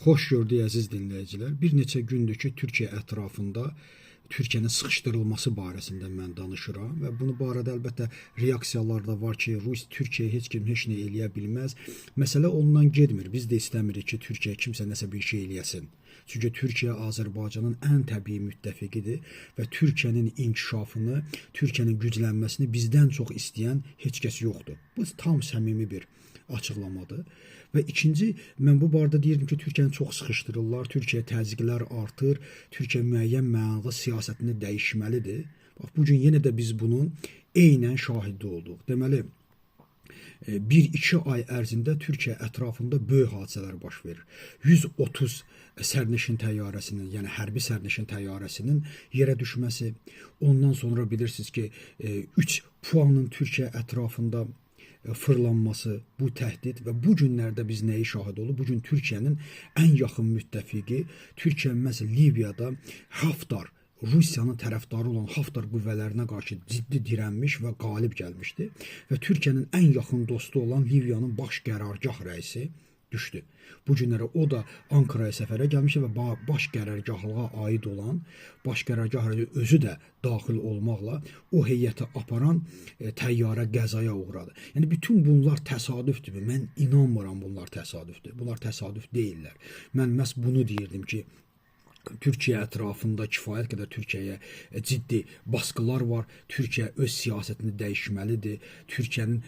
Xoş gördük əziz dinləyicilər. Bir neçə gündür ki, Türkiyə ətrafında Türkiyənin sıxışdırılması barəsində mən danışıram və bunu barədə əlbəttə reaksiyalar da var ki, Türkiyə heç kim heç nə eləyə bilməz. Məsələ ondan getmir. Biz də istəmirik ki, Türkiyə kimsə nəsə bir şey eləyəsin. Çünki Türkiyə Azərbaycanın ən təbii müttəfiqidir və Türkiyənin inkişafını, Türkiyənin güclənməsini bizdən çox istəyən heç kəs yoxdur. Bu tam səmimi bir açıqlamadır. Və ikinci, mən bu barədə deyirdim ki, Türkiyəni çox sıxışdırırlar, Türkiyə təzyiqlər artır, Türkiyə müəyyən mənada siyasətini dəyişməlidir. Bax, bugün yenə də biz bunun eynən şahidi olduq. Deməli, 1-2 ay ərzində Türkiyə ətrafında böyük hadisələr baş verir. 130 sərnişin təyyarəsinin, yəni hərbi sərnişin təyyarəsinin yerə düşməsi, ondan sonra bilirsiniz ki, 3 puanın Türkiyə ətrafında fırlanması, bu təhdid və bu günlərdə biz nəyi şahid olub? Bugün Türkiyənin ən yaxın müttəfiqi, Türkiyə məsələn Liviyada Haftar, Rusiyanın tərəfdarı olan Haftar qüvvələrinə qarşı ciddi dirənmiş və qalib gəlmişdi və Türkiyənin ən yaxın dostu olan Liviyanın baş qərargah rəisi düşdü. Bu günlərə o da Ankaraya səfərə gəlmişdi və baş qərargahlığa aid olan, baş qərargah özü də daxil olmaqla o heyəti aparan təyyarə qəzaya uğradı. Yəni bütün bunlar təsadüfdür. Mən inanmıram bunlar təsadüfdür. Bunlar təsadüf deyillər. Mən məhz bunu deyirdim ki, Türkiyə ətrafında kifayət qədər Türkiyəyə ciddi baskılar var. Türkiyə öz siyasətini dəyişməlidir. Türkiyənin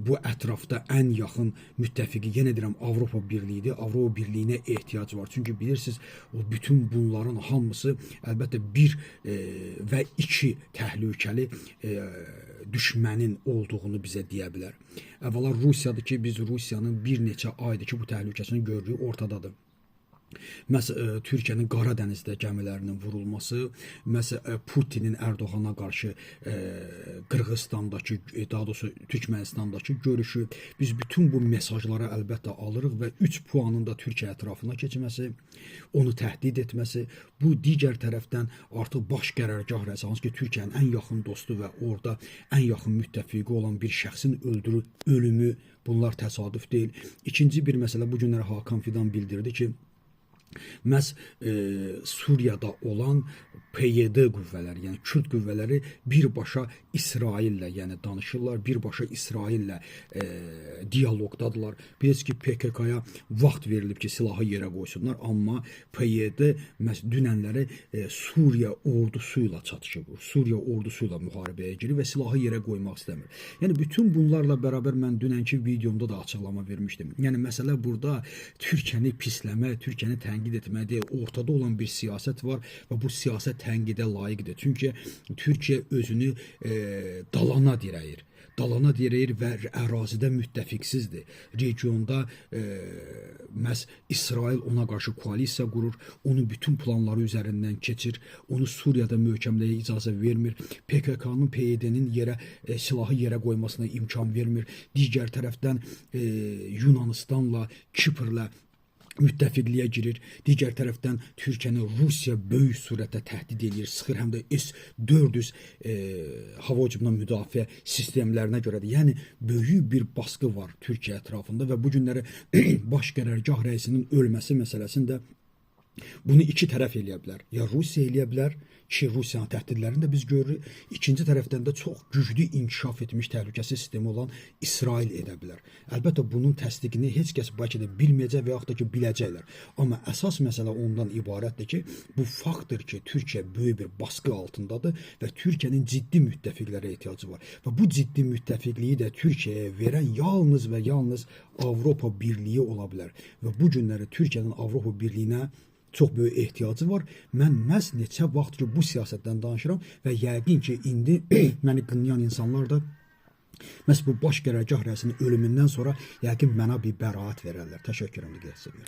bu ətrafda ən yaxın müttəfiqi, yenə deyirəm, Avropa Birliyidir. Avropa Birliyinə ehtiyac var. Çünki bilirsiniz, o bütün bunların hamısı əlbəttə 1 və 2 təhlükəli düşmənin olduğunu bizə deyə bilər. Əvvəla Rusiyadır ki, biz Rusiyanın bir neçə aydır ki, bu təhlükəsini gördüyü ortadadır. Məsələn, Türkiyənin Qara dənizdə gəmilərinin vurulması, məsələn, Putinin Ərdoğana qarşı Qırğızstandakı, daha doğrusu Türkmənistandakı görüşü, biz bütün bu mesajları əlbəttə alırıq və 3 puanın da Türkiyə ətrafına keçməsi, onu təhdid etməsi, bu digər tərəfdən artıq baş qərargah rəisi, hansı ki, Türkiyənin ən yaxın dostu və orada ən yaxın müttəfiqi olan bir şəxsin ölümü, bunlar təsadüf deyil. İkinci bir məsələ, bu günlər Hakan Fidan bildirdi ki, məhz Suriyada olan PYD qüvvələri, yəni Kürd qüvvələri birbaşa İsraillə, yəni danışırlar, birbaşa İsraillə diyalogdadılar. Bilirsiniz ki, PKK-ya vaxt verilib ki, silahı yerə qoysunlar, amma PYD məhz dünənləri Suriya ordusuyla çatışıb, Suriya ordusuyla müharibəyə girir və silahı yerə qoymaq istəmir. Yəni bütün bunlarla bərabər mən dünənki videomda da açıqlama vermişdim. Yəni məsələ burada Türkiyəni pisləmək, Türkiyəni tənqid etmək deyil, ortada olan bir siyasət var və bu siyasət tənqidə layiqdir. Çünki Türkiyə özünü dalana dirəyir. Dalana dirəyir və ərazidə müttəfiqsizdir. Regionda məhz İsrail ona qarşı koalisiya qurur, onun bütün planları üzərindən keçir, onu Suriyada möhkəmləyə icazə vermir, PKK-nın, PYD-nin silahı yerə qoymasına imkan vermir. Digər tərəfdən Yunanistanla, Kiprlə müttəfiqliyə girir. Digər tərəfdən Türkiyəni Rusiya böyük surətdə təhdid edir, sıxır, həm də S-400 hava hücumundan müdafiə sistemlərinə görədir. Yəni, böyük bir baskı var Türkiyə ətrafında və bu günləri baş qərargah rəisinin ölməsi məsələsində bunu iki tərəf eləyə bilər. Ya Rusiya eləyə bilər ki, Rusiyanın təhdidlərini də biz görürük. İkinci tərəfdən də çox güclü inkişaf etmiş təhlükəsiz sistemi olan İsrail edə bilər. Əlbəttə, bunun təsdiqini heç kəs bəlkə də bilməyəcək və yaxud da ki, biləcəklər. Amma əsas məsələ ondan ibarətdir ki, bu faktdır ki, Türkiyə böyük bir baskı altındadır və Türkiyənin ciddi müttəfiqlərə ehtiyacı var. Və bu ciddi müttəfiqliyi də Türkiyəyə verən yalnız və yalnız Avropa Birliyi ola bilər. Və bu günləri Türkiyənin Avropa Birliyinə çox böyük ehtiyacı var. Mən məhz neçə vaxt ki, bu siyasətdən danışıram və yəqin ki, indi məni qınlayan insanlar da məhz bu baş qərargah rəisinin ölümündən sonra yəqin mənə bir bəraət verərlər. Təşəkkür edirəm.